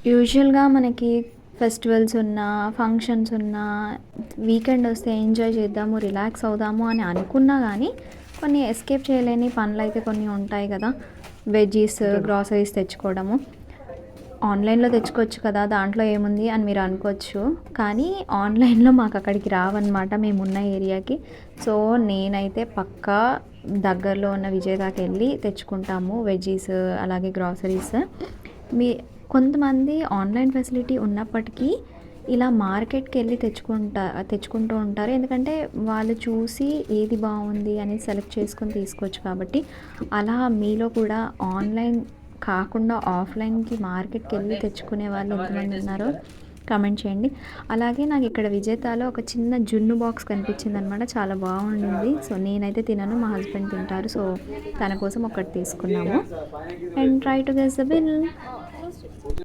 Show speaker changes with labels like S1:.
S1: యూజువల్‌గా మనకి ఫెస్టివల్స్ ఉన్నా, ఫంక్షన్స్ ఉన్నా, వీకెండ్ వస్తే ఎంజాయ్ చేద్దాము, రిలాక్స్ అవుదాము అని అనుకున్నా గానీ, కొన్ని ఎస్కేప్ చేయలేని పనులైతే కొన్ని ఉంటాయి గదా! వెజ్జీస్, గ్రోసరీస్ తెచ్చుకోవడము. ఆన్‌లైన్‌లో తెచ్చుకోవచ్చు కదా! దాంట్లో ఏముంది అని మీరు అనుకోవచ్చు. కానీ ఆన్‌లైన్‌లో మాకక్కడికి రావన్నమాట మేమున్న ఏరియాకి. సో, నేనైతే పక్కా దగ్గరలో ఉన్న విజేతకెళ్ళి తెచ్చుకుంటాము వెజ్జీస్, అలాగే గ్రోసరీస్. మీ కొంతమంది ఆన్‌లైన్ ఫెసిలిటీ ఉన్నప్పటికీ ఇలా మార్కెట్‌కెళ్ళి తెచ్చుకుంటూ ఉంటారు. ఎందుకంటే వాళ్ళు చూసి ఏది బావుంది అని సెలెక్ట్ చేసుకొని తీసుకోవచ్చు కాబట్టి. అలా మీలో కూడా ఆన్‌లైన్ కాకుండా ఆఫ్‌లైన్‌కి మార్కెట్‌కెళ్ళి తెచ్చుకునే వాళ్ళు ఎంతమంది ఉన్నారో కామెంట్ చేయండి. అలాగే నాకిక్కడ విజేతాలో ఒక చిన్న జున్ను బాక్స్ కనిపించిందనమాట. చాలా బావుండింది. సో, నేనైతే తినను. మా హస్బెండ్ తింటారు. సో, తన కోసం ఒకటి తీసుకున్నాము. And try to guess the bill.